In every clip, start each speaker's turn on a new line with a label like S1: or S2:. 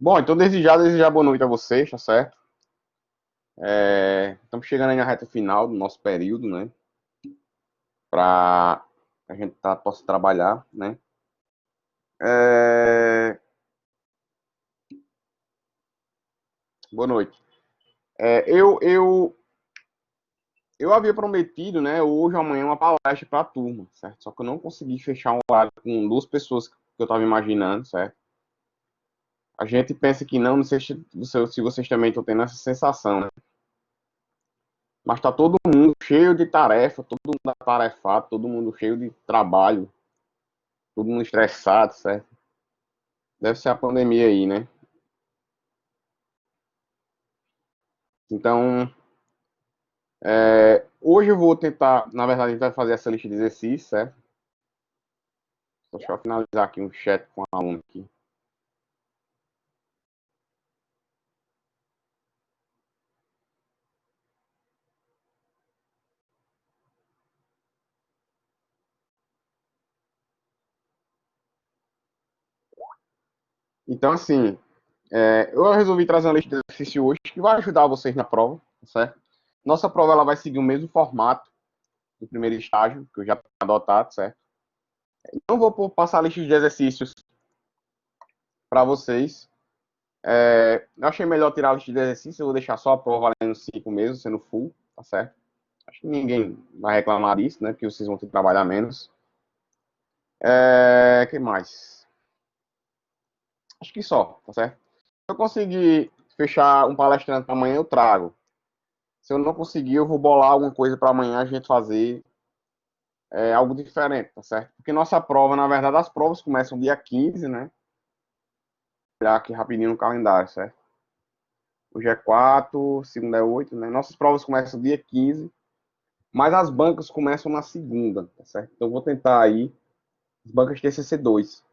S1: Bom, então desejar boa noite a vocês, tá certo? Estamos chegando aí na reta final do nosso período, né? Para a gente possa trabalhar, né? É, boa noite. É, eu, eu, eu havia prometido, né, hoje ou amanhã uma palestra para a turma, certo? Só que eu não consegui fechar um horário com duas pessoas que eu estava imaginando, certo? A gente pensa que não sei se vocês também estão tendo essa sensação, né? Mas tá todo mundo cheio de tarefa, todo mundo atarefado, todo mundo cheio de trabalho, todo mundo estressado, certo? Deve ser a pandemia aí, né? Então, hoje eu vou tentar, na verdade, a gente vai fazer essa lista de exercícios, certo? Deixa eu finalizar aqui um chat com a aluno aqui. Então, assim, eu resolvi trazer uma lista de exercícios hoje que vai ajudar vocês na prova, certo? Nossa prova ela vai seguir o mesmo formato do primeiro estágio, que eu já tenho adotado, certo? Não vou passar a lista de exercícios para vocês. Eu achei melhor tirar a lista de exercícios, eu vou deixar só a prova valendo 5 mesmo, sendo full, tá certo? Acho que ninguém vai reclamar disso, né? Porque vocês vão ter que trabalhar menos. Que mais? Acho que só, tá certo? Se eu conseguir fechar um palestrante para amanhã, eu trago. Se eu não conseguir, eu vou bolar alguma coisa para amanhã a gente fazer algo diferente, tá certo? Porque nossa prova, na verdade, as provas começam dia 15, né? Vou olhar aqui rapidinho no calendário, certo? Hoje é 4, segunda é 8, né? Nossas provas começam dia 15, mas as bancas começam na segunda, tá certo? Então eu vou tentar aí, as bancas TCC2.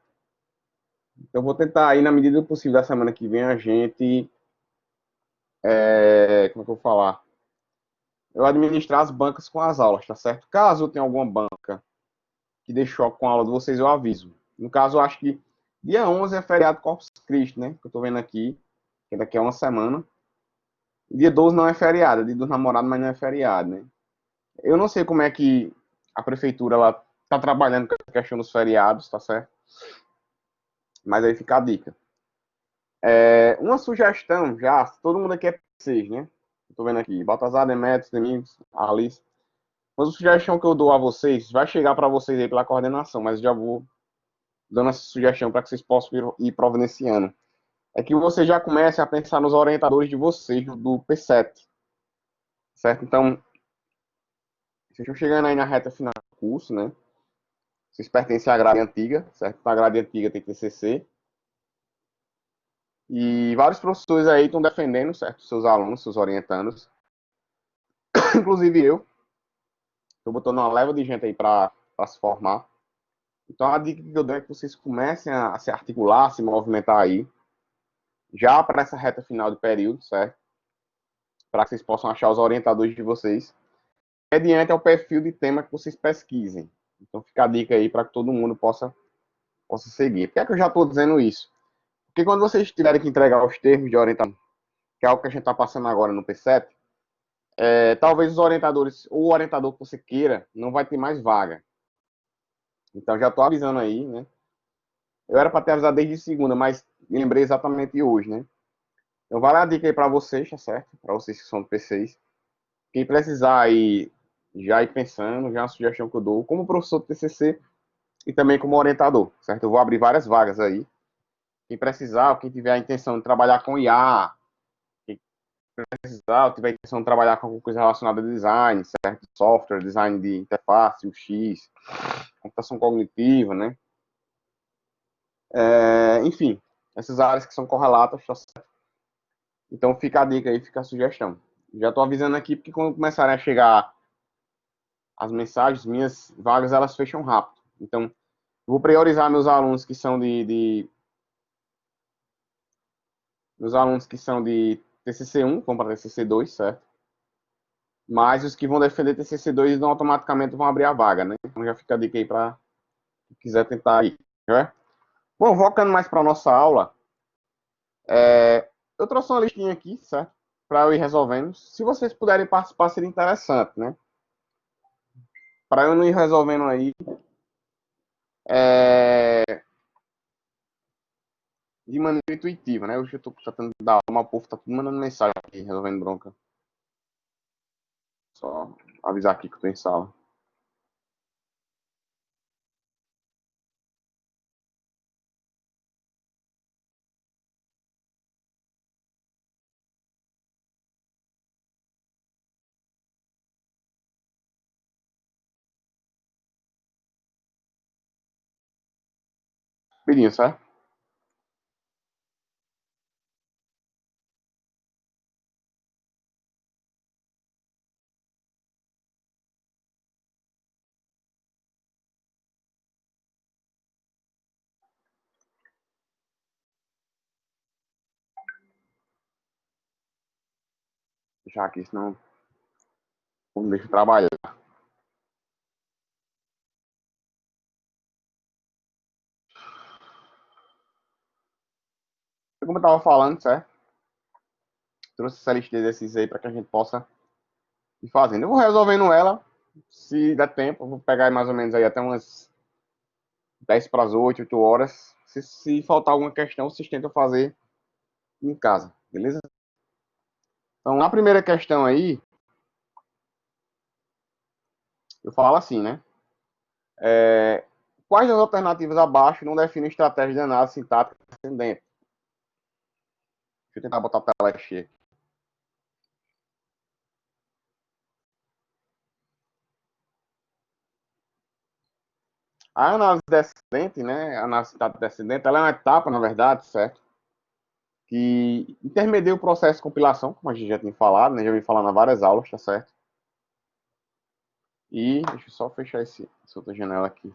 S1: Então eu vou tentar aí, na medida do possível, da semana que vem, a gente, como é que eu vou falar? Eu administrar as bancas com as aulas, tá certo? Caso eu tenha alguma banca que deixou com a aula de vocês, eu aviso. No caso, eu acho que dia 11 é feriado Corpus Christi, né? Que eu tô vendo aqui, que é daqui a uma semana. E dia 12 não é feriado, é dia dos namorados, mas não é feriado, né? Eu não sei como é que a prefeitura ela tá trabalhando com a questão dos feriados, tá certo? Mas aí fica a dica. Uma sugestão já, todo mundo aqui é P6, né? Eu tô vendo aqui, Baltazar, Demetrios, Domingos, Alice. Mas a sugestão que eu dou a vocês, vai chegar para vocês aí pela coordenação, mas já vou dando essa sugestão para que vocês possam ir providenciando. É que você já comece a pensar nos orientadores de vocês do P7, certo? Então, vocês estão chegando aí na reta final do curso, né? Vocês pertencem à grade antiga, certo? Na grade antiga tem TCC. E vários professores aí estão defendendo, certo? Seus alunos, seus orientandos. Inclusive eu. Estou botando uma leva de gente aí para se formar. Então, a dica que eu dou é que vocês comecem a se articular, a se movimentar aí, já para essa reta final de período, certo? Para que vocês possam achar os orientadores de vocês, mediante ao perfil de tema que vocês pesquisem. Então, fica a dica aí para que todo mundo possa seguir. Por que é que eu já estou dizendo isso? Porque quando vocês tiverem que entregar os termos de orientação, que é algo que a gente está passando agora no P7, talvez os orientadores, ou o orientador que você queira, não vai ter mais vaga. Então, já estou avisando aí, né? Eu era para ter avisado desde segunda, mas lembrei exatamente hoje, né? Então, vale a dica aí para vocês, tá certo? Para vocês que são do P6. Quem precisar aí, já ir pensando, já é uma sugestão que eu dou, como professor de TCC e também como orientador, certo? Eu vou abrir várias vagas aí. Quem precisar, ou quem tiver a intenção de trabalhar com IA, quem precisar, ou tiver a intenção de trabalhar com alguma coisa relacionada a design, certo? Software, design de interface, UX, computação cognitiva, né? Enfim, essas áreas que são correlatas, tá certo? Então fica a dica aí, fica a sugestão. Já estou avisando aqui, porque quando começarem a chegar as mensagens, minhas vagas, elas fecham rápido. Então, vou priorizar meus alunos que são de TCC1, vão para TCC2, certo? Mas os que vão defender TCC2 não automaticamente vão abrir a vaga, né? Então já fica a dica aí para quem quiser tentar aí, né? Bom, voltando mais para a nossa aula, Eu trouxe uma listinha aqui, certo? Para eu ir resolvendo. Se vocês puderem participar, seria interessante, né? Para eu não ir resolvendo aí de maneira intuitiva, né? Hoje eu tô tratando de dar uma, o povo tá tudo mandando mensagem aqui, resolvendo bronca. Só avisar aqui que eu tô em sala. Rapidinho, certo? Deixar aqui, senão não deixa eu trabalhar. Como eu tava falando, certo? Trouxe essa lista de exercícios aí para que a gente possa ir fazendo. Eu vou resolvendo ela, se der tempo, eu vou pegar mais ou menos aí até umas 10 para as 8, 8 horas. Se faltar alguma questão, vocês tentam fazer em casa, beleza? Então, na primeira questão aí, eu falo assim, né? Quais das alternativas abaixo não definem estratégia de análise sintática ascendente? Deixa eu tentar botar a tela cheia. A análise descendente, né? A análise sintática descendente, ela é uma etapa, na verdade, certo? Que intermedia o processo de compilação, como a gente já tinha falado, né? Já vim falando há várias aulas, tá certo? E deixa eu só fechar essa outra janela aqui.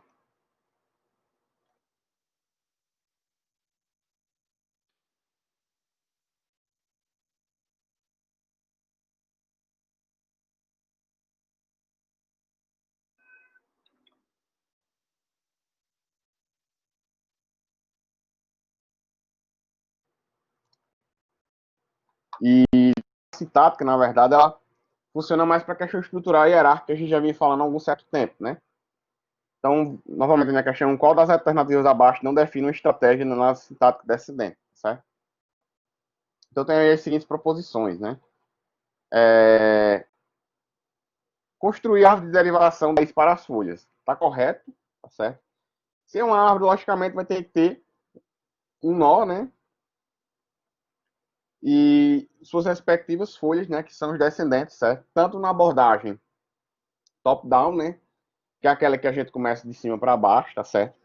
S1: E a sintática, na verdade, ela funciona mais para questão estrutural e hierárquica, que a gente já vinha falando há algum certo tempo, né? Então, novamente, a minha questão, qual das alternativas abaixo não define uma estratégia na análise sintática descendente, certo? Então, tem aí as seguintes proposições, né? Construir árvore de derivação da raiz para as folhas. Tá correto? Tá certo? Se é uma árvore, logicamente, vai ter que ter um nó, né? E suas respectivas folhas, né? Que são os descendentes, certo? Tanto na abordagem top-down, né? Que é aquela que a gente começa de cima para baixo, tá certo?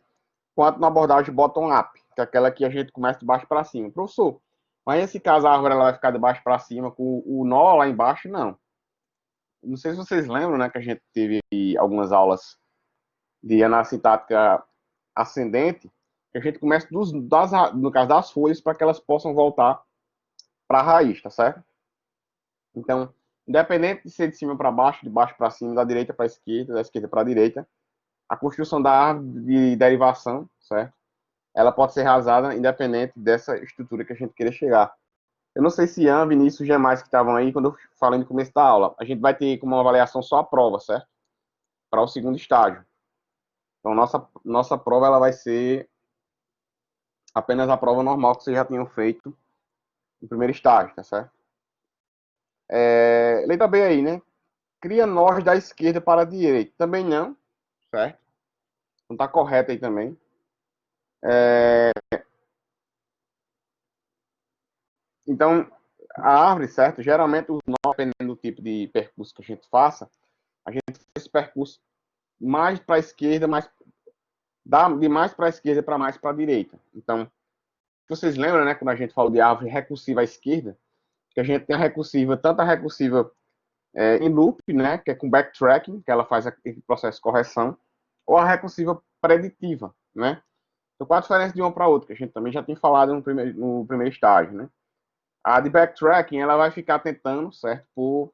S1: Quanto na abordagem bottom-up, que é aquela que a gente começa de baixo para cima. Professor, mas nesse caso a árvore ela vai ficar de baixo para cima com o nó lá embaixo? Não. Não sei se vocês lembram, né? Que a gente teve algumas aulas de análise sintática ascendente, que a gente começa no caso das folhas para que elas possam voltar para a raiz, tá certo? Então, independente de ser de cima para baixo, de baixo para cima, da direita para a esquerda, da esquerda para a direita, a construção da árvore de derivação, certo? Ela pode ser rasada independente dessa estrutura que a gente queira chegar. Eu não sei se Ian, Vinícius e Gemais que estavam aí quando eu falei no começo da aula. A gente vai ter como uma avaliação só a prova, certo? Para o segundo estágio. Então, nossa prova ela vai ser apenas a prova normal que vocês já tinham feito no primeiro estágio, tá certo? Letra B aí, né? Cria nós da esquerda para a direita. Também não, certo? Não está correto aí também. Então, a árvore, certo? Geralmente os nós, dependendo do tipo de percurso que a gente faça, a gente faz esse percurso mais para a esquerda, de mais para a esquerda para mais para a direita. Então, vocês lembram, né, quando a gente falou de árvore recursiva à esquerda, que a gente tem a recursiva, tanto a recursiva em loop, né, que é com backtracking, que ela faz aquele processo de correção, ou a recursiva preditiva, né? Então, qual a diferença de uma para outra? Que a gente também já tem falado no primeiro estágio, né? A de backtracking, ela vai ficar tentando, certo?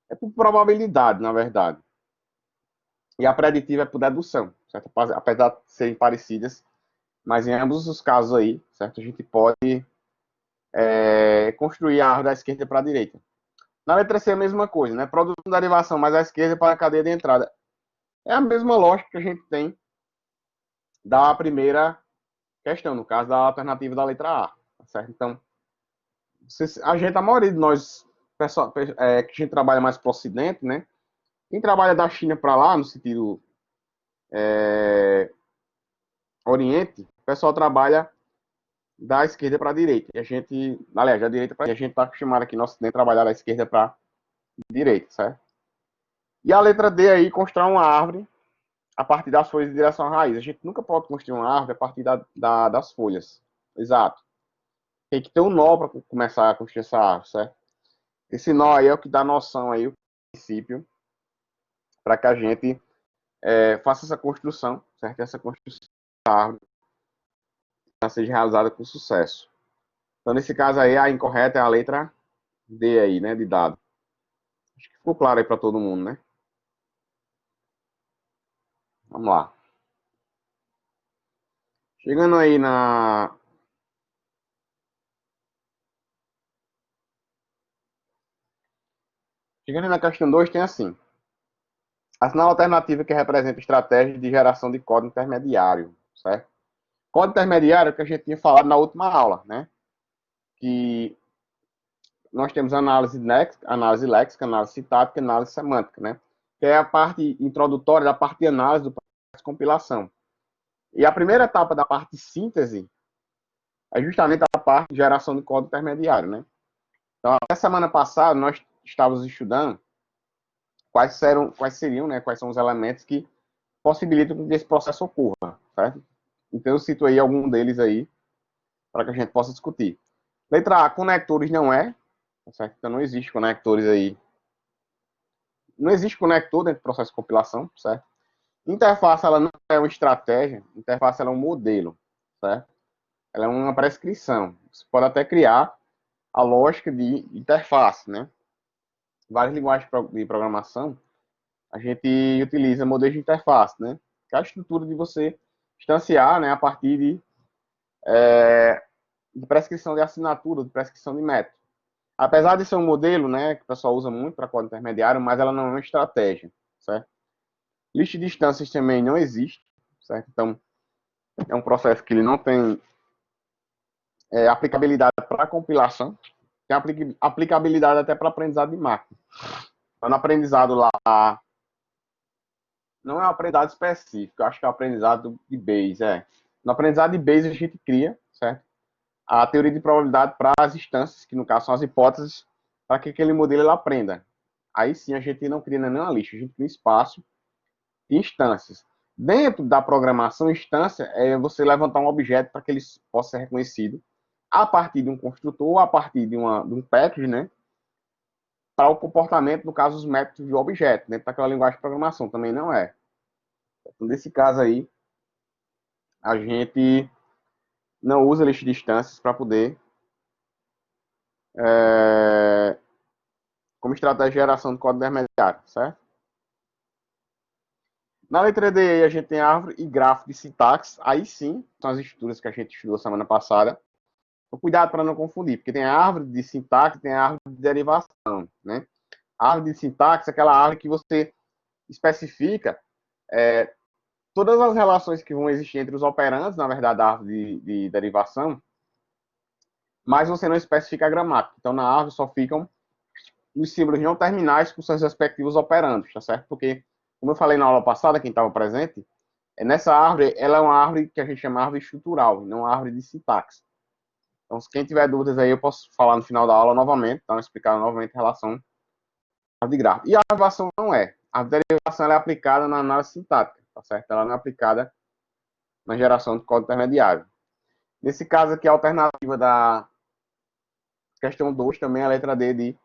S1: É por probabilidade, na verdade. E a preditiva é por dedução, certo? Apesar de serem parecidas, mas em ambos os casos aí, certo? A gente pode construir a árvore da esquerda para a direita. Na letra C é a mesma coisa, né? Produção de derivação mais à esquerda para a cadeia de entrada. É a mesma lógica que a gente tem da primeira questão, no caso da alternativa da letra A. Tá certo? Então, a maioria de nós, pessoal, que a gente trabalha mais para o Ocidente, né? Quem trabalha da China para lá, no sentido Oriente, o pessoal trabalha da esquerda para a direita. E a gente, aliás, da direita para a gente está acostumado aqui no Ocidente a trabalhar da esquerda para a direita, certo? E a letra D aí, constrói uma árvore a partir das folhas de direção à raiz. A gente nunca pode construir uma árvore a partir das folhas. Exato. Tem que ter um nó para começar a construir essa árvore, certo? Esse nó aí é o que dá noção aí, o princípio, para que a gente faça essa construção, certo? Essa construção da árvore seja realizada com sucesso. Então, nesse caso aí, a incorreta é a letra D aí, né, de dado. Acho que ficou claro aí para todo mundo, né? Vamos lá. Chegando aí na... Chegando aí na questão 2, tem assim. Assinar a alternativa que representa estratégia de geração de código intermediário, certo? Código intermediário é o que a gente tinha falado na última aula, né? Que nós temos análise léxica, análise sintática e análise semântica, né? Que é a parte introdutória da parte de análise do processo de compilação. E a primeira etapa da parte de síntese é justamente a parte de geração de código intermediário, né? Então, até semana passada, nós estávamos estudando quais seriam, né? Quais são os elementos que possibilitam que esse processo ocorra, certo? Então, eu cito aí algum deles aí para que a gente possa discutir. Letra A, conectores não é, certo? Então, não existe conectores aí. Não existe conector dentro do processo de compilação, certo? Interface, ela não é uma estratégia, interface ela é um modelo, certo? Ela é uma prescrição. Você pode até criar a lógica de interface, né? Várias linguagens de programação, a gente utiliza modelos de interface, né? Que é a estrutura de você instanciar, né, a partir de prescrição de assinatura, de prescrição de método. Apesar de ser um modelo, né, que o pessoal usa muito para código intermediário, mas ela não é uma estratégia, certo? Lista de instâncias também não existe, certo? Então, é um processo que ele não tem aplicabilidade para compilação, tem aplicabilidade até para aprendizado de máquina. Então, no aprendizado lá, não é um aprendizado específico, eu acho que é um aprendizado de base, No aprendizado de base a gente cria, certo? A teoria de probabilidade para as instâncias, que no caso são as hipóteses, para que aquele modelo ele aprenda. Aí sim a gente não cria nenhuma lista, a gente cria um espaço de instâncias. Dentro da programação, instância é você levantar um objeto para que ele possa ser reconhecido a partir de um construtor ou a partir de um package, né? Para o comportamento, no caso, os métodos de objeto, dentro daquela linguagem de programação, também não é. Então, nesse caso aí, a gente não usa lista de instâncias para poder, como estratégia de geração de código intermediário, certo? Na letra D, a gente tem árvore e grafo de sintaxe. Aí sim, são as estruturas que a gente estudou semana passada. Então, cuidado para não confundir, porque tem a árvore de sintaxe e tem a árvore de derivação, né? A árvore de sintaxe é aquela árvore que você especifica todas as relações que vão existir entre os operandos, na verdade, da árvore de derivação, mas você não especifica a gramática. Então, na árvore só ficam os símbolos não terminais com seus respectivos operandos, tá certo? Porque, como eu falei na aula passada, quem estava presente, nessa árvore, ela é uma árvore que a gente chama de árvore estrutural, não uma árvore de sintaxe. Então, se quem tiver dúvidas aí, eu posso falar no final da aula novamente, então explicar novamente em relação à de gráfico. E a derivação não é. A derivação ela é aplicada na análise sintática, tá certo? Ela não é aplicada na geração de código intermediário. Nesse caso aqui, a alternativa da questão 2 também é a letra D de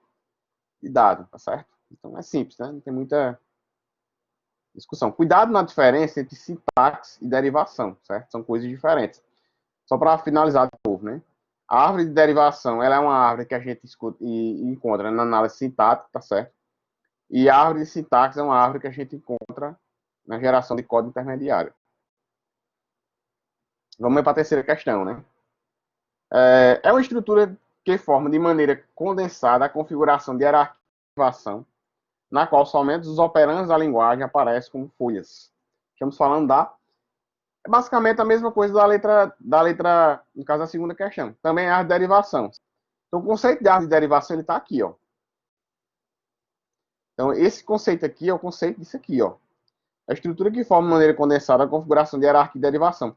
S1: dado, tá certo? Então é simples, né? Não tem muita discussão. Cuidado na diferença entre sintaxe e derivação, certo? São coisas diferentes. Só para finalizar de novo, né? A árvore de derivação, ela é uma árvore que a gente escuta e encontra na análise sintática, tá certo? E a árvore de sintaxe é uma árvore que a gente encontra na geração de código intermediário. Vamos para a terceira questão, né? É uma estrutura que forma de maneira condensada a configuração de hierarquia de derivação, na qual somente os operandos da linguagem aparecem como folhas. Estamos falando é basicamente a mesma coisa da letra, no caso da segunda questão. Também é a derivação. Então, o conceito de árvore de derivação está aqui, ó. Então, esse conceito aqui é o conceito disso aqui, ó. A estrutura que forma de maneira condensada a configuração de hierarquia de derivação.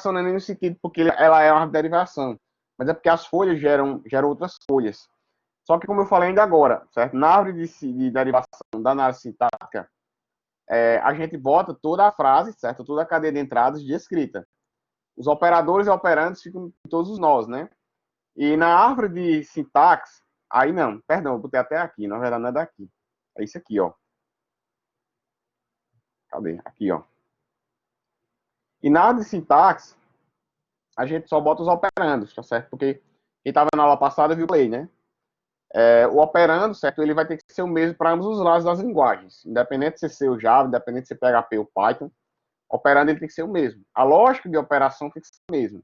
S1: Não é nem no sentido porque ela é uma derivação, mas é porque as folhas geram outras folhas. Só que, como eu falei ainda agora, certo? Na árvore de derivação da análise sintática, a gente bota toda a frase, certo? Toda a cadeia de entradas de escrita. Os operadores e operandos ficam em todos os nós, né? E na árvore de sintaxe, aí não, perdão, eu botei até aqui, na verdade não é daqui. É isso aqui, ó. Cadê? Aqui, ó. E na árvore de sintaxe, a gente só bota os operandos, tá certo? Porque quem estava na aula passada viu o play, né? O operando, certo? Ele vai ter que ser o mesmo para ambos os lados das linguagens. Independente de ser o Java, independente de ser PHP ou Python, operando ele tem que ser o mesmo. A lógica de operação tem que ser a mesma.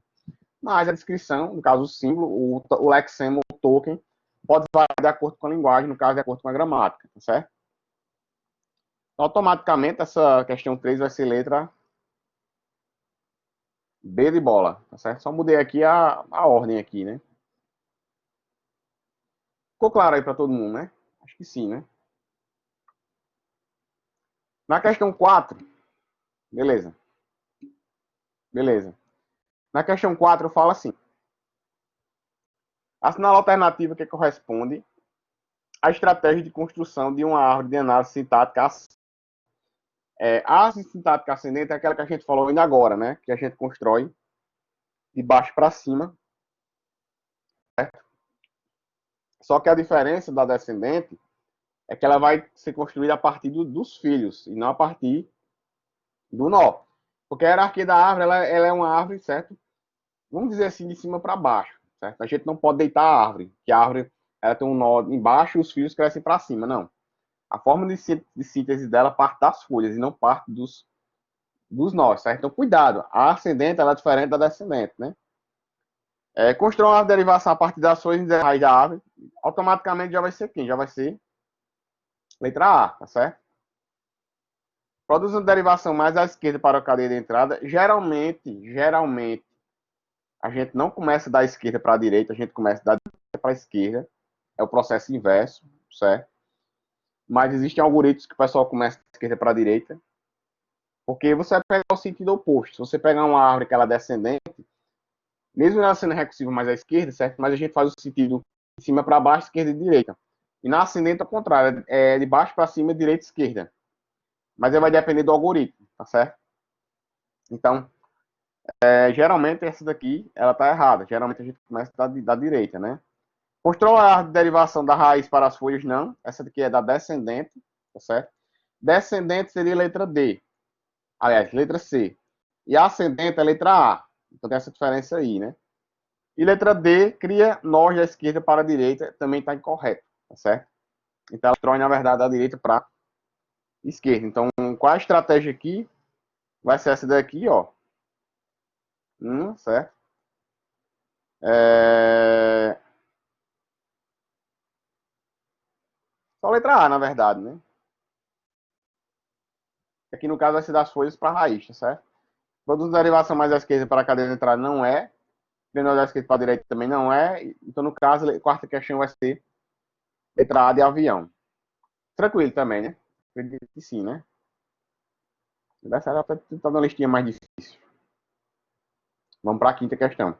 S1: Mas a descrição, no caso o símbolo, o lexema, o token, pode variar de acordo com a linguagem, no caso de acordo com a gramática, tá certo? Então, automaticamente, essa questão 3 vai ser letra B de bola, tá certo? Só mudei aqui a ordem aqui, né? Ficou claro aí para todo mundo, né? Acho que sim, né? Na questão 4, beleza. Beleza. Na questão 4 fala assim: assinala a alternativa que corresponde à estratégia de construção de uma árvore de análise sintática. A árvore sintática ascendente é aquela que a gente falou ainda agora, né? Que a gente constrói de baixo para cima, certo? Só que a diferença da descendente é que ela vai ser construída a partir dos filhos e não a partir do nó. Porque a hierarquia da árvore ela é uma árvore, certo? Vamos dizer assim, de cima para baixo, certo? A gente não pode deitar a árvore, que a árvore ela tem um nó embaixo e os fios crescem para cima, não. A forma de síntese dela parte das folhas e não parte dos nós, certo? Então, cuidado. A ascendente ela é diferente da descendente, né? Constrói uma derivação a partir das folhas de raiz da árvore, automaticamente já vai ser quem? Já vai ser letra A, tá certo? Produz uma derivação mais à esquerda para a cadeia de entrada. Geralmente, a gente não começa da esquerda para a direita, a gente começa da direita para a esquerda. É o processo inverso, certo? Mas existem algoritmos que o pessoal começa da esquerda para a direita, porque você vai pegar o sentido oposto. Se você pegar uma árvore que ela é descendente, mesmo ela sendo recursiva mais à esquerda, certo? Mas a gente faz o sentido de cima para baixo, esquerda e direita. E na ascendente, ao contrário, é de baixo para cima, direita e esquerda. Mas vai depender do algoritmo, tá certo? Então, geralmente essa daqui, ela tá errada. Geralmente a gente começa da direita, né? Constrói a derivação da raiz para as folhas, não. Essa daqui é da descendente, tá certo? Descendente seria letra D. Aliás, letra C. E ascendente é letra A. Então tem essa diferença aí, né? E letra D cria nós da esquerda para a direita, também está incorreto, tá certo? Então ela constrói, na verdade, da direita para a esquerda. Então, qual a estratégia aqui? Vai ser essa daqui, ó. Certo? Só letra A, na verdade, né? Aqui no caso vai ser das folhas para a raiz, tá certo? Produz derivação mais à esquerda para a cadeia de entrada não é. Menor da esquerda para a direita também não é. Então, no caso, a quarta questão vai ser letra A de avião. Tranquilo também, né? Acredito que sim, né? Dessa era tá dando listinha mais difícil. Vamos para a quinta questão.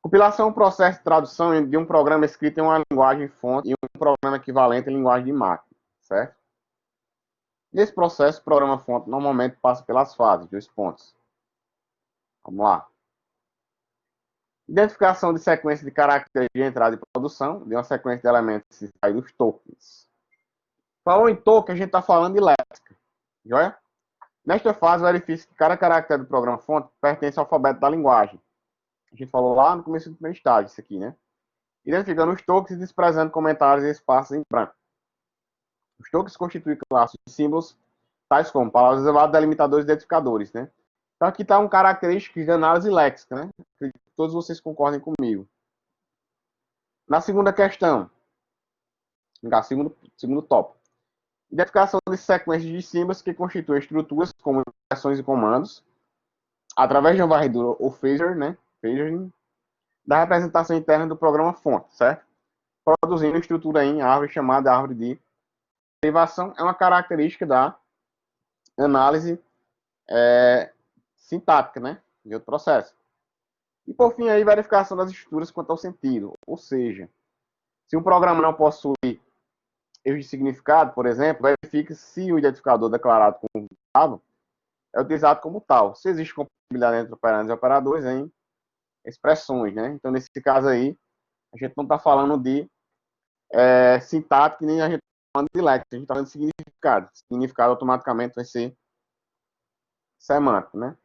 S1: Compilação é um processo de tradução de um programa escrito em uma linguagem fonte e um programa equivalente em linguagem de máquina, certo? Nesse processo, o programa fonte normalmente passa pelas fases, 2 pontos. Vamos lá. Identificação de sequência de caracteres de entrada e produção de uma sequência de elementos que se sai dos tokens. Falou em token, a gente está falando de léxica. Joia? Nesta fase, verifique que cada caractere do programa fonte pertence ao alfabeto da linguagem. A gente falou lá no começo do primeiro estágio, isso aqui, né? Identificando os tokens e desprezando comentários e espaços em branco. Os tokens constituem classes de símbolos, tais como palavras elevadas, delimitadores e identificadores, né? Então aqui está um característico de análise léxica, né? todos vocês concordem comigo. Na segunda questão, segundo tópico, identificação de sequências de símbolos que constituem estruturas como expressões e comandos, através de uma varredura ou phaser, né? Phasering, da representação interna do programa fonte, certo? Produzindo estrutura em árvore chamada árvore de derivação. É uma característica da análise sintática, né? De outro processo. E por fim, aí, verificação das estruturas quanto ao sentido. Ou seja, se um programa não possui erro de significado, por exemplo, verifique se o identificador declarado como tal é utilizado como tal. Se existe compatibilidade entre operandos e operadores em expressões, né? Então, nesse caso aí, a gente não está falando de sintática, nem a gente está falando de léxico, a gente está falando de significado. Significado automaticamente vai ser semântico, né?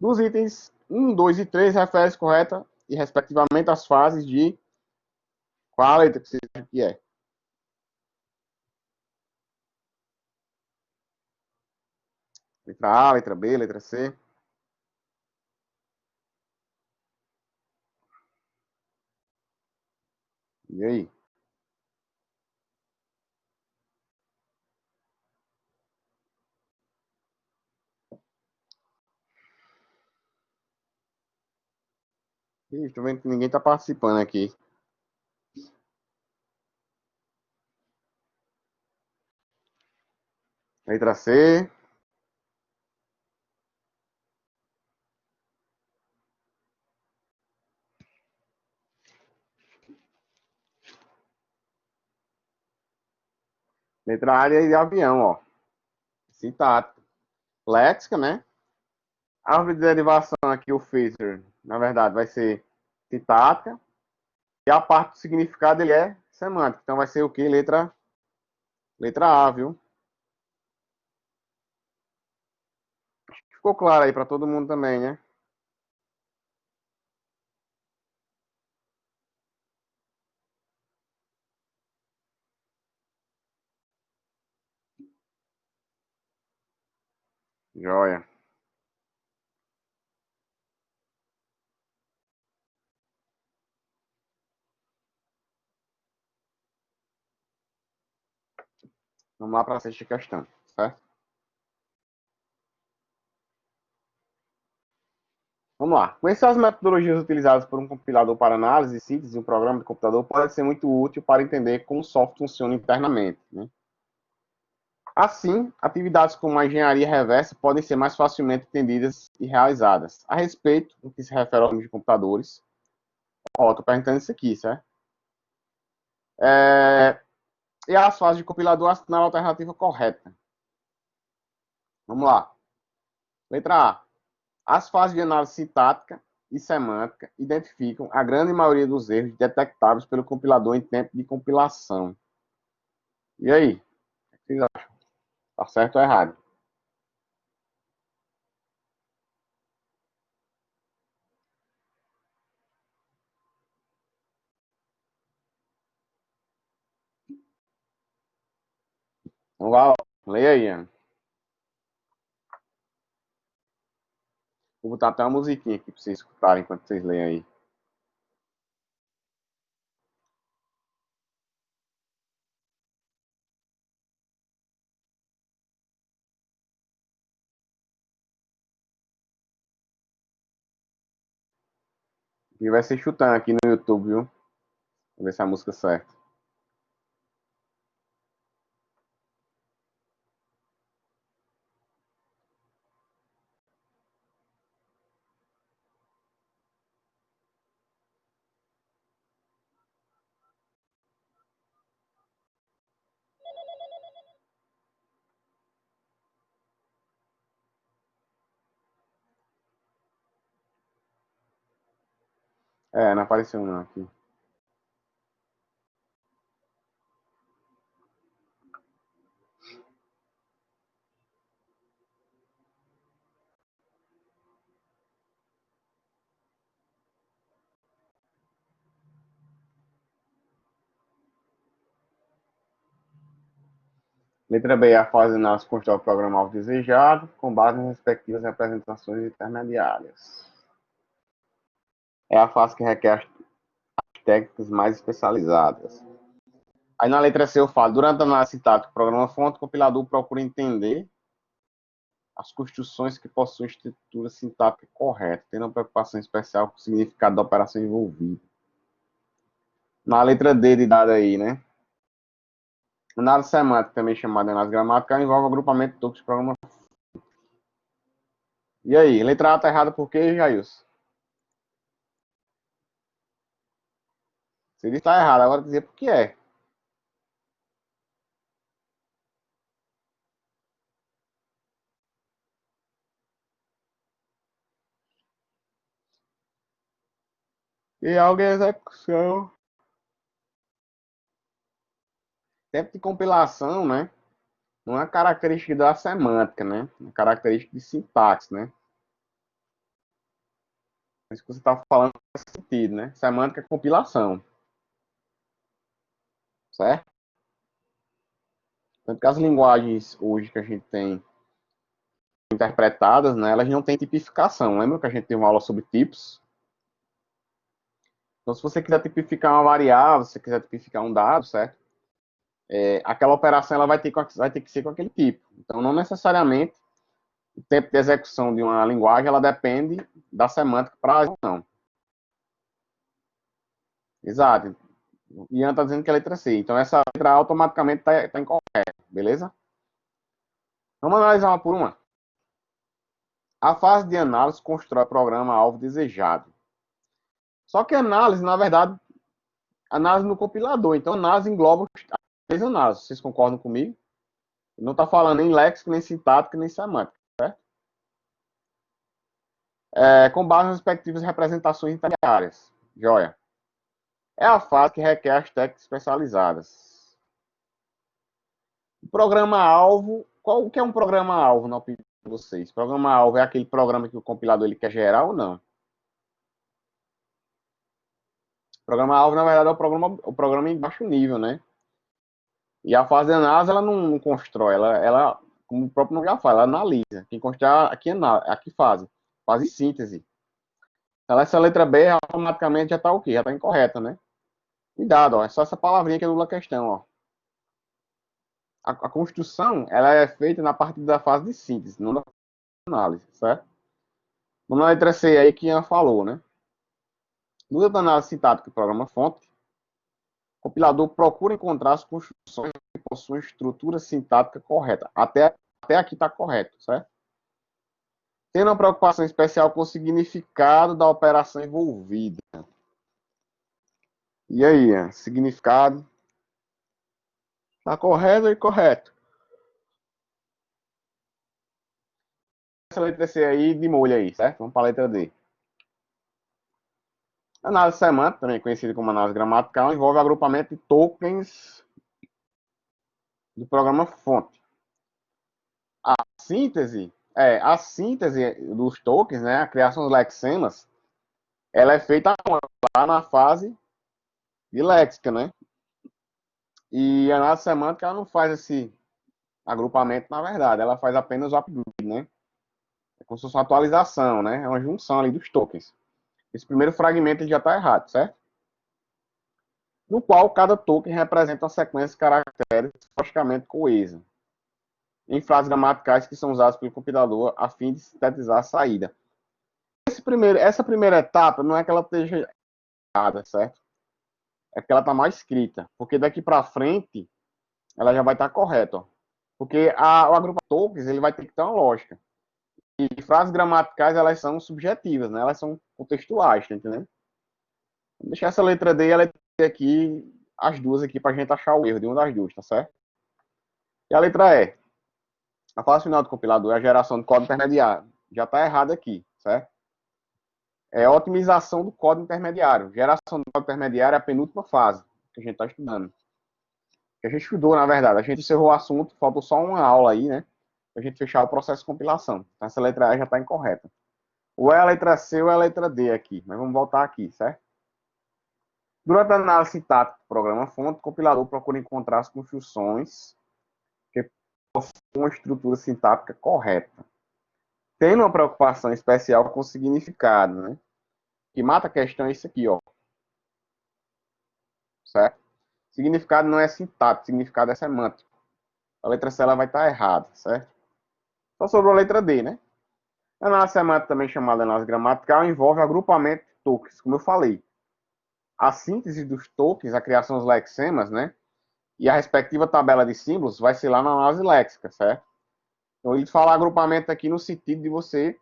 S1: Dos itens 1, 2 e 3, refere-se correta e respectivamente às fases de qual a letra que você acha que é. Letra A, letra B, letra C. E aí? Estou vendo que ninguém está participando aqui. Letra C. Letra A de avião, ó. Sintática. Léxica, né? A árvore de derivação aqui, o phaser, na verdade, vai ser sintática. E a parte do significado, ele é semântica. Então, vai ser o quê? Letra A, viu? Ficou claro aí para todo mundo também, né? Joia. Vamos lá para a sexta questão, certo? Vamos lá. Conhecer as metodologias utilizadas por um compilador para análise e síntese de um programa de computador pode ser muito útil para entender como o software funciona internamente, né? Assim, atividades como a engenharia reversa podem ser mais facilmente entendidas e realizadas. A respeito do que se refere ao de computadores, ó, tô perguntando isso aqui, certo? E as fases de compilador assinala a alternativa correta. Vamos lá. Letra A. As fases de análise sintática e semântica identificam a grande maioria dos erros detectáveis pelo compilador em tempo de compilação. E aí? O que vocês acham? Tá certo ou errado? Então vá, leia aí, Ana. Vou botar até uma musiquinha aqui para vocês escutarem enquanto vocês leem aí. E vai ser chutando aqui no YouTube, viu? Vou ver se a música é certa. É, não apareceu não aqui. Letra B. A fase de análise constrói o programa alvo desejado com base nas respectivas representações intermediárias. É a fase que requer as técnicas mais especializadas. Aí na letra C eu falo, durante a análise sintática do programa-fonte, o compilador procura entender as construções que possuem estrutura sintática correta, tendo uma preocupação especial com o significado da operação envolvida. Na letra D de dado aí, né? Análise semântica, também chamada de análise gramatical, envolve o agrupamento de tokens de programa. E aí, letra A tá errada por quê, Jailson? Você disse que tá errado, agora dizer por que é. E algo é execução. Tempo de compilação, né? Não é característica da semântica, né? É característica de sintaxe, né? Isso que você está falando faz sentido, né? Semântica é compilação, certo? Tanto que as linguagens hoje que a gente tem interpretadas, né? Elas não têm tipificação. Lembra que a gente teve uma aula sobre tipos? Então, se você quiser tipificar uma variável, se você quiser tipificar um dado, certo? Aquela operação ela vai ter que ser com aquele tipo. Então, não necessariamente o tempo de execução de uma linguagem ela depende da semântica para não. Exato. Ian está dizendo que é a letra C. Então, essa letra A automaticamente está incorreta, beleza? Vamos analisar uma por uma. A fase de análise constrói o programa-alvo desejado. Só que análise, na verdade, análise no compilador. Então, análise engloba as três análises. Vocês concordam comigo? Não está falando nem léxico, nem sintática, nem semântica, certo? Com base nas respectivas representações intermediárias. Joia. É a fase que requer as técnicas especializadas. O programa-alvo, qual que é um programa-alvo na opinião de vocês? Programa-alvo é aquele programa que o compilador ele quer gerar ou não? Programa-alvo, na verdade, é o programa em baixo nível, né? E a fase de análise, ela não constrói, ela, como o próprio nome já fala, ela analisa. Quem constrói aqui fase síntese. Então, essa letra B automaticamente já está o quê? Já está incorreta, né? Cuidado, ó, é só essa palavrinha que anula a questão, ó. A construção, ela é feita na parte da fase de síntese, não da análise, certo? Vamos na letra C aí que Ian falou, né? No da análise sintática do programa-fonte, o compilador procura encontrar as construções que possuem estrutura sintática correta. Até aqui está correto, certo? Tendo uma preocupação especial com o significado da operação envolvida. E aí, Ian? Significado? Está correto ou incorreto? Essa letra C aí de molho aí, certo? Vamos para a letra D. Análise semântica, também conhecida como análise gramatical, envolve o agrupamento de tokens do programa-fonte. A síntese dos tokens, né, a criação dos lexemas, ela é feita lá na fase de léxica, né? E a análise semântica ela não faz esse agrupamento, na verdade, ela faz apenas o upgrade, né? É como se fosse uma atualização, né? É uma junção ali dos tokens. Esse primeiro fragmento ele já está errado, certo? No qual cada token representa uma sequência de caracteres logicamente coesa, em frases gramaticais que são usadas pelo compilador a fim de sintetizar a saída. Essa primeira etapa não é que ela esteja errada, certo? É porque ela está mal escrita. Porque daqui para frente, ela já vai estar correta. Ó. Porque o agrupamento de tokens ele vai ter que ter uma lógica. E frases gramaticais, elas são subjetivas, né? Elas são contextuais, tá entendendo? Vou deixar essa letra D e a letra D aqui, as duas aqui, para a gente achar o erro de uma das duas, tá certo? E a letra E. A fase final do compilador é a geração de código intermediário. Já está errado aqui, certo? É a otimização do código intermediário. Geração do código intermediário é a penúltima fase que a gente está estudando. Que a gente estudou, na verdade. A gente encerrou o assunto, faltou só uma aula aí, né? Para a gente fechar o processo de compilação. Então, essa letra E já está incorreta. Ou é a letra C ou é a letra D aqui. Mas vamos voltar aqui, certo? Durante a análise sintática do programa-fonte, o compilador procura encontrar as construções que possuem uma estrutura sintática correta. Tendo uma preocupação especial com o significado, né? que mata a questão é isso aqui, ó. Certo? Significado não é sintático, significado é semântico. A letra C ela vai estar errada, certo? Só sobrou a letra D, né? A análise semântica, também chamada análise gramatical, envolve agrupamento de tokens, como eu falei. A síntese dos tokens, a criação dos lexemas, né? E a respectiva tabela de símbolos vai ser lá na análise léxica, certo? Então, ele fala agrupamento aqui no sentido de você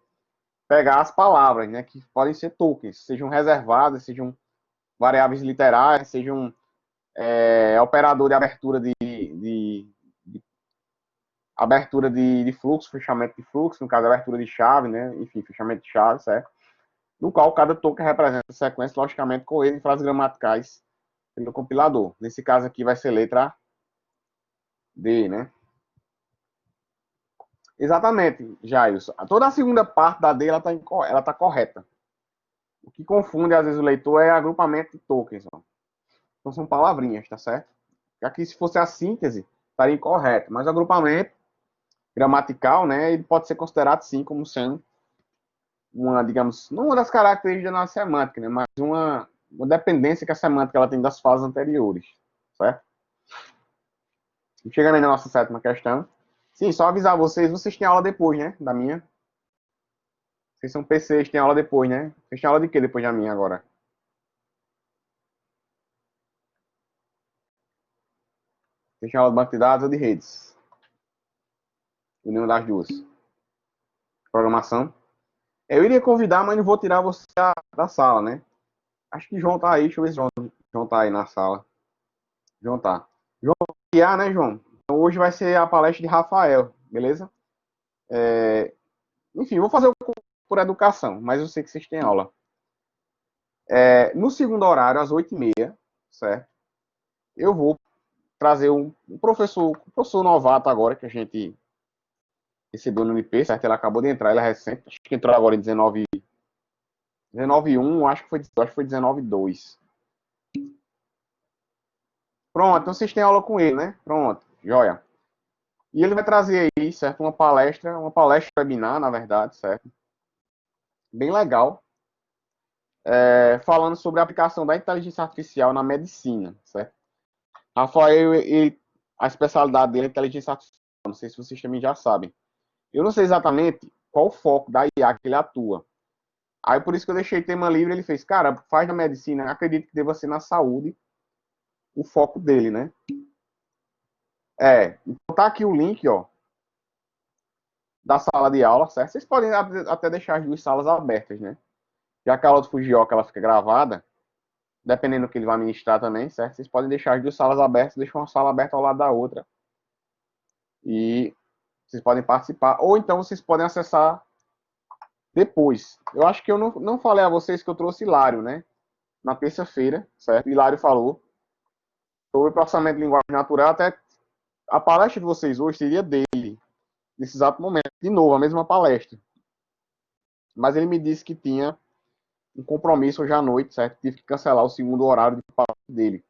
S1: pegar as palavras, né? Que podem ser tokens, sejam reservadas, sejam variáveis literais, sejam operador de abertura de abertura de fluxo, fechamento de fluxo, no caso, abertura de chave, né? Enfim, fechamento de chave, certo? No qual cada token representa a sequência logicamente coesa em frases gramaticais pelo compilador. Nesse caso aqui vai ser letra D, né? Exatamente, Jailson. Toda a segunda parte da D ela tá correta. O que confunde às vezes o leitor é agrupamento de tokens. Ó. Então são palavrinhas, tá certo? Aqui se fosse a síntese, estaria incorreto. Mas o agrupamento gramatical, né, ele pode ser considerado sim como sendo uma, digamos, não uma das características da nossa semântica, né, mas uma dependência que a semântica ela tem das fases anteriores, certo? Chegando aí na nossa sétima questão. Sim, só avisar vocês têm aula depois, né, da minha. Vocês são PCs, têm aula depois, né? Vocês têm aula de quê depois da minha agora? Vocês têm aula de banco de dados ou de redes? Nenhuma das duas. Programação. Eu iria convidar, mas não vou tirar você da sala, né? Acho que João tá aí, deixa eu ver se João tá aí na sala. João tá. João, né, João? Então, hoje vai ser a palestra de Rafael, beleza? Enfim, vou fazer por educação, mas eu sei que vocês têm aula. No segundo horário, às 8h30, certo? Eu vou trazer um professor novato agora, que a gente recebeu no MP, certo? Ele acabou de entrar, ele é recente, acho que entrou agora em 19.1, acho que foi 19.2. Pronto, então vocês têm aula com ele, né? Pronto, joia. E ele vai trazer aí, certo? Uma palestra webinar, na verdade, certo? Bem legal, falando sobre a aplicação da inteligência artificial na medicina, certo? Rafael, a especialidade dele é inteligência artificial, não sei se vocês também já sabem. Eu não sei exatamente qual o foco da IA que ele atua. Aí por isso que eu deixei tema livre, ele fez, cara, faz na medicina, acredito que deva ser na saúde o foco dele, né? Então tá aqui o link, ó, da sala de aula, certo? Vocês podem até deixar as duas salas abertas, né? Já que a aula do Fujioka ela fica gravada, dependendo do que ele vai ministrar também, certo? Vocês podem deixar as duas salas abertas, deixam uma sala aberta ao lado da outra. E vocês podem participar. Ou então vocês podem acessar depois. Eu acho que eu não falei a vocês que eu trouxe Hilário, né? Na terça-feira, certo? Hilário falou sobre processamento de linguagem natural. Até a palestra de vocês hoje seria dele, nesse exato momento. De novo, a mesma palestra. Mas ele me disse que tinha um compromisso hoje à noite, certo? Tive que cancelar o segundo horário de palestra dele.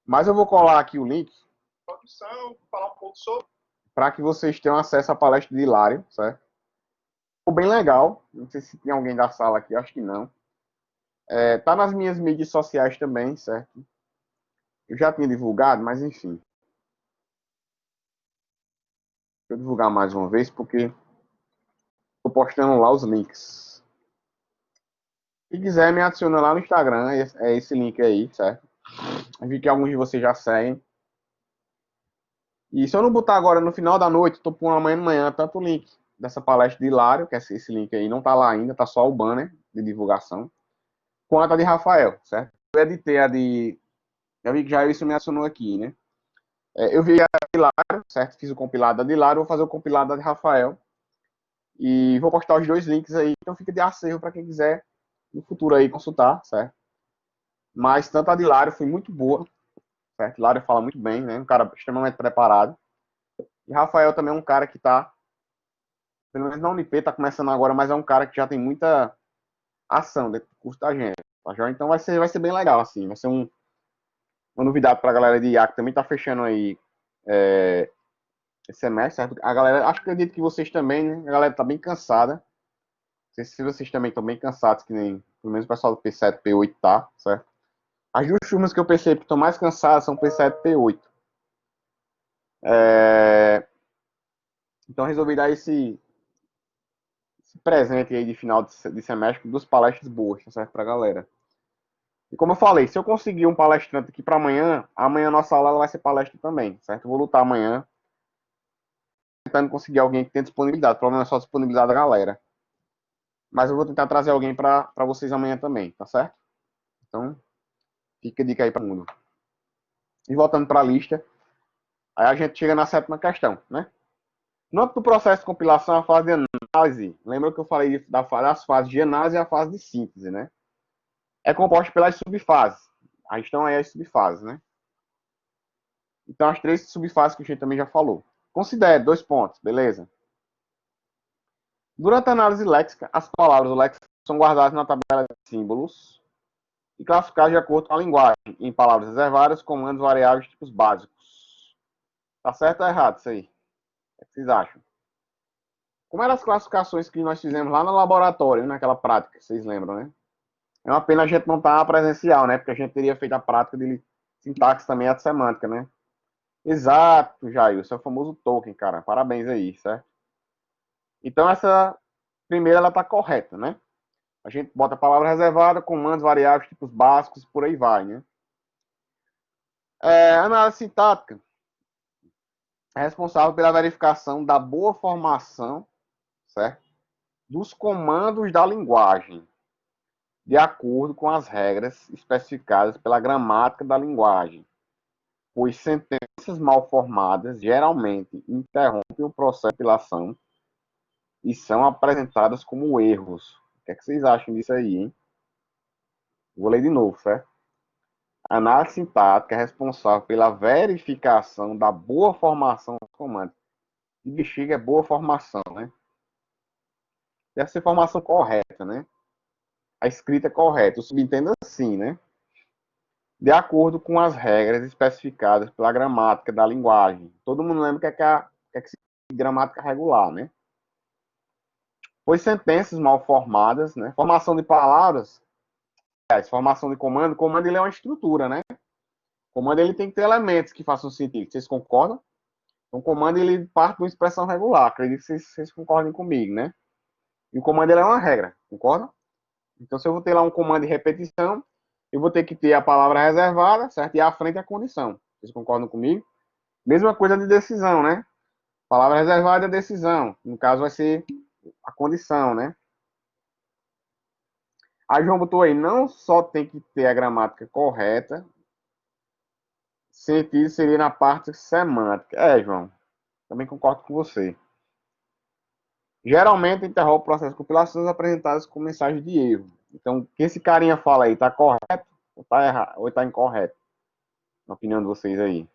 S1: Mas eu vou colar aqui o link para que vocês tenham acesso à palestra de Hilário, certo? Ficou bem legal. Não sei se tem alguém da sala aqui, acho que não. Tá nas minhas mídias sociais também, certo? Eu já tinha divulgado, mas enfim. Deixa eu divulgar mais uma vez, porque estou postando lá os links. Se quiser, me adiciona lá no Instagram, é esse link aí, certo? Eu vi que alguns de vocês já seguem. E se eu não botar agora no final da noite, estou pondo amanhã de manhã, tanto o link dessa palestra de Hilário, que é esse link aí, não tá lá ainda, tá só o banner de divulgação, quanto a de Rafael, certo? Eu editei a de. Eu vi que já isso me adicionou aqui, né? Eu vi a de Hilário, certo? Fiz o compilado da de Hilário, vou fazer o compilado da de Rafael. E vou postar os dois links aí, então fica de acervo para quem quiser no futuro aí consultar, certo? Mas tanto a de Hilário foi muito boa, certo? Hilário fala muito bem, né? Um cara extremamente preparado. E Rafael também é um cara que tá, pelo menos na Unip, tá começando agora, mas é um cara que já tem muita ação dentro do curso da gente. Tá? Então vai ser bem legal, assim. Vai ser uma novidade pra galera de IA que também tá fechando aí esse semestre, certo? A galera, acho que acredito que vocês também, né? A galera tá bem cansada, sei se vocês também estão bem cansados, que nem pelo menos o pessoal do P7, P8 tá, certo? As duas turmas que eu percebo que estão mais cansadas são P7 e P8. Então resolvi dar esse presente aí de final de semestre com duas palestras boas, tá certo? Pra galera. E como eu falei, se eu conseguir um palestrante aqui para amanhã, amanhã a nossa aula vai ser palestra também, certo? Eu vou lutar amanhã, tentando conseguir alguém que tenha disponibilidade. O problema é só a disponibilidade da galera. Mas eu vou tentar trazer alguém para vocês amanhã também, tá certo? Então, fica a dica aí para o mundo. E voltando para a lista, aí a gente chega na sétima questão, né? No âmbito do processo de compilação, a fase de análise, lembra que eu falei das fases de análise e a fase de síntese, né? É composta pelas subfases. Aí estão aí as subfases, né? Então, as três subfases que a gente também já falou. Considere 2 pontos, beleza? Durante a análise léxica, as palavras do léxico são guardadas na tabela de símbolos e classificadas de acordo com a linguagem, em palavras reservadas, comandos, variáveis, tipos básicos. Tá certo ou errado isso aí? O que vocês acham? Como eram as classificações que nós fizemos lá no laboratório, naquela prática, vocês lembram, né? É uma pena a gente não estar presencial, né? Porque a gente teria feito a prática de sintaxe também, a de semântica, né? Exato, Jair. Esse é o famoso Tolkien, cara. Parabéns aí, certo? Então, essa primeira, ela tá correta, né? A gente bota a palavra reservada, comandos, variáveis, tipos básicos, por aí vai, né? Análise sintática é responsável pela verificação da boa formação, certo? Dos comandos da linguagem, de acordo com as regras especificadas pela gramática da linguagem, pois sentenças mal formadas geralmente interrompem o processo de compilação e são apresentadas como erros. O que é que vocês acham disso aí, hein? Vou ler de novo, certo? A análise sintática é responsável pela verificação da boa formação dos comandos. E bexiga é boa formação, né? Deve ser formação correta, né? A escrita é correta. Eu subentendo assim, né? De acordo com as regras especificadas pela gramática da linguagem. Todo mundo lembra que significa gramática regular, né? Pois sentenças mal formadas, né? Formação de palavras, formação de comando ele é uma estrutura, né? O comando ele tem que ter elementos que façam sentido. Vocês concordam? Então, o comando ele parte de uma expressão regular. Acredito que vocês concordem comigo, né? E o comando ele é uma regra, concorda? Então, se eu vou ter lá um comando de repetição, eu vou ter que ter a palavra reservada, certo? E à frente a condição. Vocês concordam comigo? Mesma coisa de decisão, né? Palavra reservada é decisão. No caso, vai ser a condição, né? Aí, João botou aí, não só tem que ter a gramática correta, sentido seria na parte semântica. João, também concordo com você. Geralmente interrompe o processo de compilações apresentadas com mensagem de erro. Então, o que esse carinha fala aí, está correto ou está errado, ou está incorreto? Na opinião de vocês aí.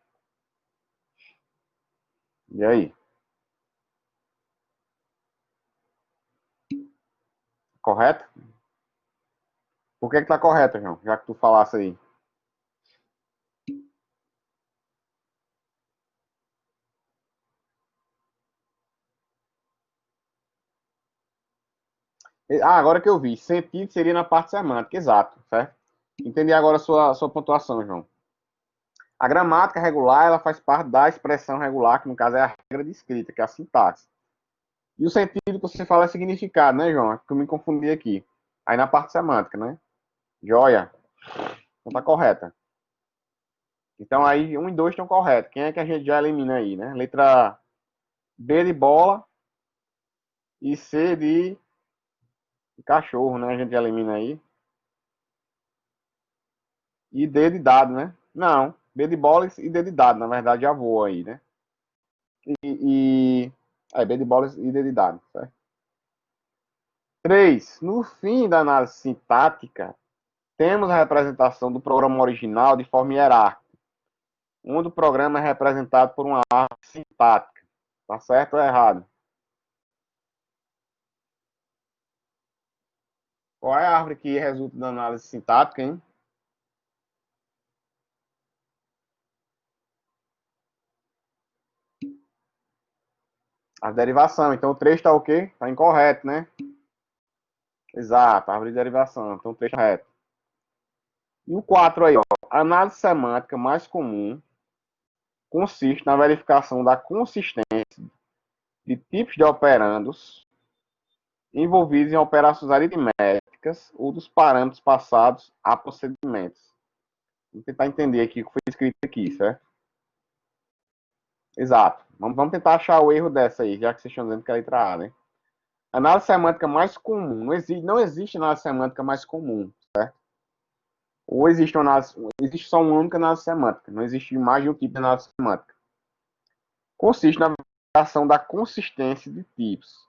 S1: E aí? Correto? Por que está correto, João? Já que tu falasse aí. Agora que eu vi. Sentido seria na parte semântica, exato, certo? Entendi agora a sua pontuação, João. A gramática regular, ela faz parte da expressão regular, que no caso é a regra de escrita, que é a sintaxe. E o sentido que você fala é significado, né, João? É que eu me confundi aqui. Aí na parte semântica, né? Joia. Então tá correta. Então aí 1 e 2 estão corretos. Quem é que a gente já elimina aí, né? Letra B de bola e C de cachorro, né? A gente já elimina aí. E D de dado, né? Não. B de bola e D de dado. Na verdade já voa aí, né? B de bola e D de dado, certo? 3. No fim da análise sintática, temos a representação do programa original de forma hierárquica, onde o programa é representado por uma árvore sintática. Tá certo ou errado? Qual é a árvore que resulta da análise sintática, hein? A derivação. Então o 3 está o quê? Está incorreto, né? Exato, árvore de derivação. Então, trecho reto. E o 4 aí, ó. A análise semântica mais comum consiste na verificação da consistência de tipos de operandos envolvidos em operações aritméticas ou dos parâmetros passados a procedimentos. Vamos tentar entender aqui o que foi escrito aqui, certo? Exato. Vamos tentar achar o erro dessa aí, já que vocês estão dizendo que é a letra A, né? Análise semântica mais comum. Não existe análise semântica mais comum, certo? Ou existe só uma única análise semântica. Não existe mais de um tipo de análise semântica. Consiste na verificação da consistência de tipos.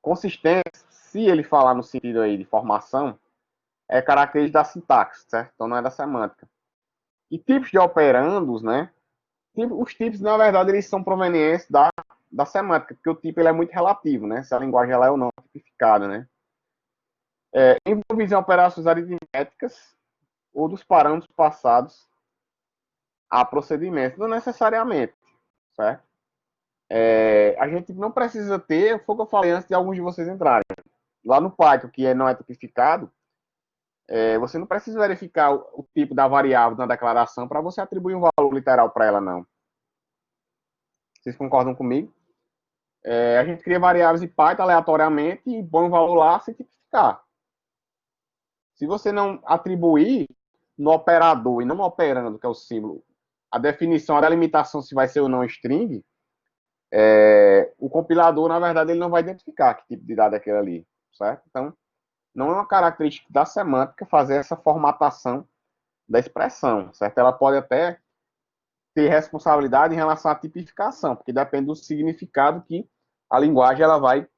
S1: Consistência, se ele falar no sentido aí de formação, é característica da sintaxe, certo? Então não é da semântica. E tipos de operandos, né? Os tipos, na verdade, eles são provenientes da semântica, porque o tipo ele é muito relativo, né? Se a linguagem ela é ou não tipificada, né? Envolvidos em operações aritméticas ou dos parâmetros passados a procedimentos. Não necessariamente, certo? A gente não precisa ter, foi o que eu falei antes de alguns de vocês entrarem. Lá no Python, que não é tipificado, você não precisa verificar o tipo da variável na declaração para você atribuir um valor literal para ela, não. Vocês concordam comigo? A gente cria variáveis em Python aleatoriamente e põe um valor lá sem tipificar. Se você não atribuir no operador e não no operando, que é o símbolo, a definição, a delimitação se vai ser ou não string, o compilador, na verdade, ele não vai identificar que tipo de dado é aquele ali, certo? Então, não é uma característica da semântica fazer essa formatação da expressão, certo? Ela pode até ter responsabilidade em relação à tipificação, porque depende do significado que a linguagem ela vai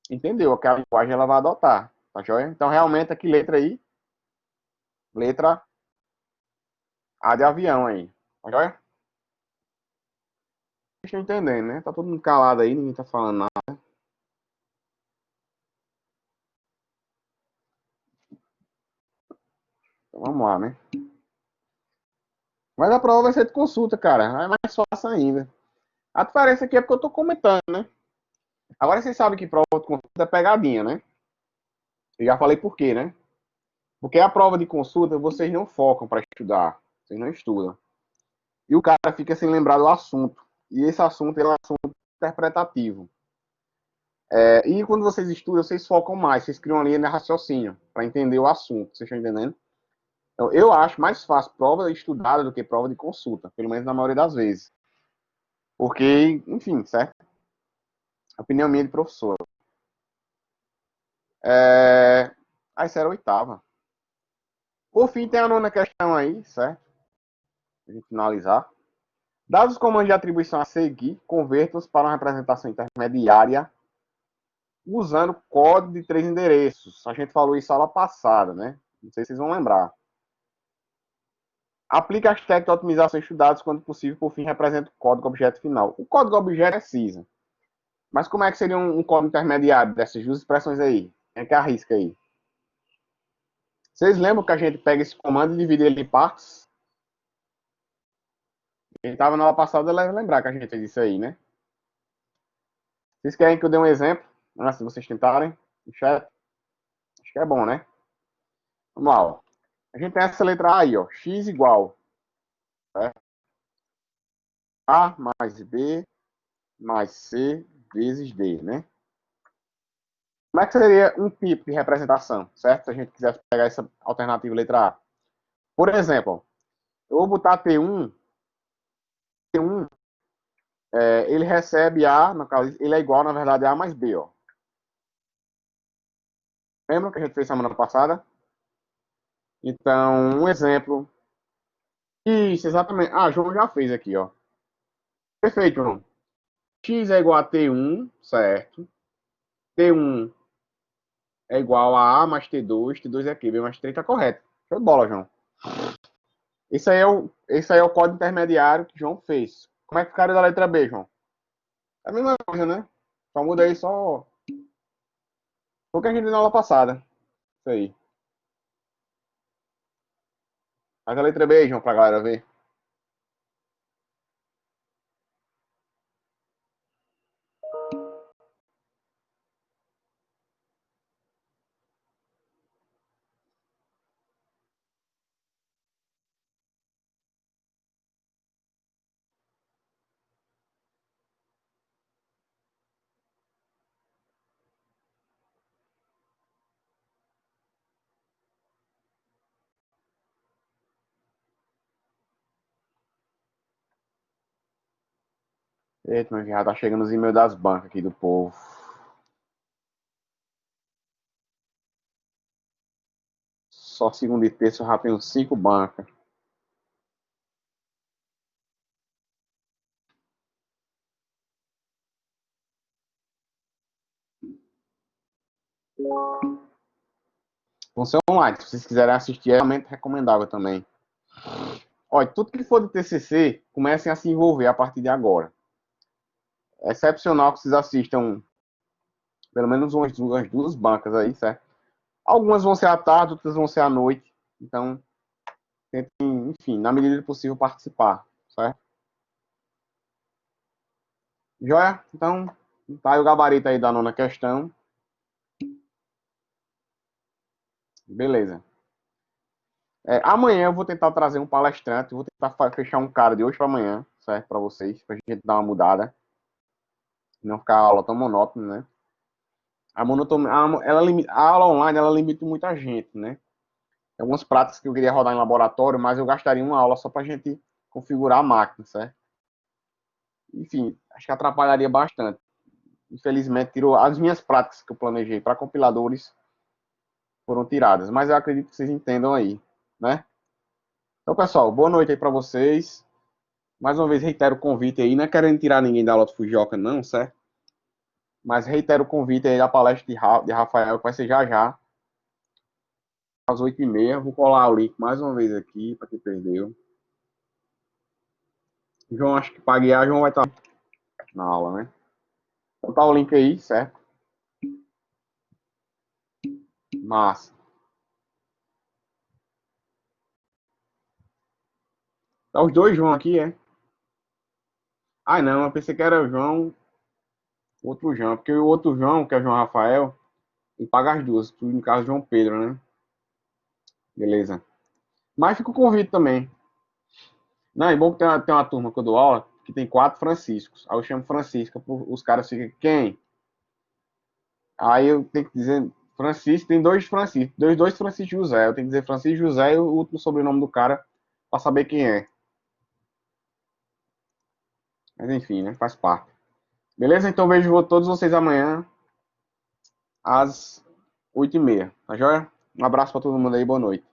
S1: entender, ou que a linguagem ela vai adotar, tá joia? Então, realmente, aqui, letra aí, letra A de avião aí, tá joia? Vocês estão entendendo, né? Tá todo mundo calado aí, ninguém tá falando nada. Então, vamos lá, né? Mas a prova vai ser de consulta, cara. É mais fácil ainda. A diferença aqui é porque eu tô comentando, né? Agora vocês sabem que prova de consulta é pegadinha, né? Eu já falei por quê, né? Porque a prova de consulta vocês não focam para estudar. Vocês não estudam. E o cara fica sem lembrar do assunto. E esse assunto é um assunto interpretativo. E quando vocês estudam, vocês focam mais. Vocês criam uma linha de raciocínio para entender o assunto. Vocês estão entendendo? Então, eu acho mais fácil prova estudada do que prova de consulta. Pelo menos na maioria das vezes. Porque, enfim, certo? Opinião minha de professor. Essa era a oitava. Por fim, tem a nona questão aí, certo? Pra gente finalizar. Dados os comandos de atribuição a seguir, converta-os para uma representação intermediária usando código de 3 endereços. A gente falou isso aula passada, né? Não sei se vocês vão lembrar. Aplica as técnicas de otimização estudadas quando possível, por fim, representa o código objeto final. O código objeto precisa. Mas como é que seria um código intermediário dessas duas expressões aí? Quem é que arrisca aí? Vocês lembram que a gente pega esse comando e divide ele em partes? Quem estava na aula passada deve lembrar que a gente fez isso aí, né? Vocês querem que eu dê um exemplo? Antes de vocês tentarem? No chat? Acho que é bom, né? Vamos lá, ó. A gente tem essa letra A aí, ó. X igual, certo? A mais B mais C vezes D, né? Como é que seria um tipo de representação, certo? Se a gente quisesse pegar essa alternativa letra A. Por exemplo, eu vou botar T1 ele recebe A, no caso, ele é igual, na verdade, a A mais B, ó. Lembra que a gente fez semana passada? Então, um exemplo. Isso, exatamente. Ah, João já fez aqui, ó. Perfeito, João. X é igual a T1, certo? T1 é igual a A mais T2, T2 é aqui, B mais 3, tá correto. Show de bola, João. Esse aí é o código intermediário que João fez. Como é que ficaria da letra B, João? É a mesma coisa, né? Só muda aí só. Foi o que a gente viu na aula passada. Isso aí. Faz a letra B, João, pra galera ver. Eita, mas já tá chegando os e-mails das bancas aqui do povo. Só segunda e terça eu já tenho 5 bancas. Vão ser online. Se vocês quiserem assistir, é realmente recomendável também. Olha, tudo que for de TCC, comecem a se envolver a partir de agora. É excepcional que vocês assistam pelo menos umas duas bancas aí, certo? Algumas vão ser à tarde, outras vão ser à noite. Então, tentem, enfim, na medida do possível, participar, certo? Joia? Então, tá aí o gabarito aí da nona questão. Beleza. Amanhã eu vou tentar trazer um palestrante, vou tentar fechar um cara de hoje para amanhã, certo? Para vocês, para a gente dar uma mudada, não ficar a aula tão monótona, né? A monotonia, a aula online, ela limita muita gente, né? Tem algumas práticas que eu queria rodar em laboratório, mas eu gastaria uma aula só para a gente configurar a máquina, certo? Enfim, acho que atrapalharia bastante. Infelizmente, tirou as minhas práticas que eu planejei para compiladores foram tiradas, mas eu acredito que vocês entendam aí, né? Então, pessoal, boa noite aí para vocês. Mais uma vez, reitero o convite aí, não é querendo tirar ninguém da aula do Fujioka, não, certo? Mas reitero o convite aí da palestra de Rafael, que vai ser já já, às 8h30. Vou colar o link mais uma vez aqui, para quem perdeu. João, acho que para guiar, João vai estar na aula, né? Então tá o link aí, certo? Massa. Tá os dois João aqui, é? Ah, não, eu pensei que era o João, outro João, porque o outro João, que é o João Rafael, ele paga as duas, tudo no caso João Pedro, né? Beleza. Mas fica o convite também. Não, é bom que tem uma turma que eu dou aula que tem 4 Franciscos. Aí eu chamo Francisca, os caras ficam, quem? Aí eu tenho que dizer, Francisco, tem dois Francisco, dois Francisco José. Eu tenho que dizer Francisco José e o último sobrenome do cara pra saber quem é. Mas enfim, né? Faz parte. Beleza? Então vejo todos vocês amanhã às 8h30. Tá joia? Um abraço pra todo mundo aí, boa noite.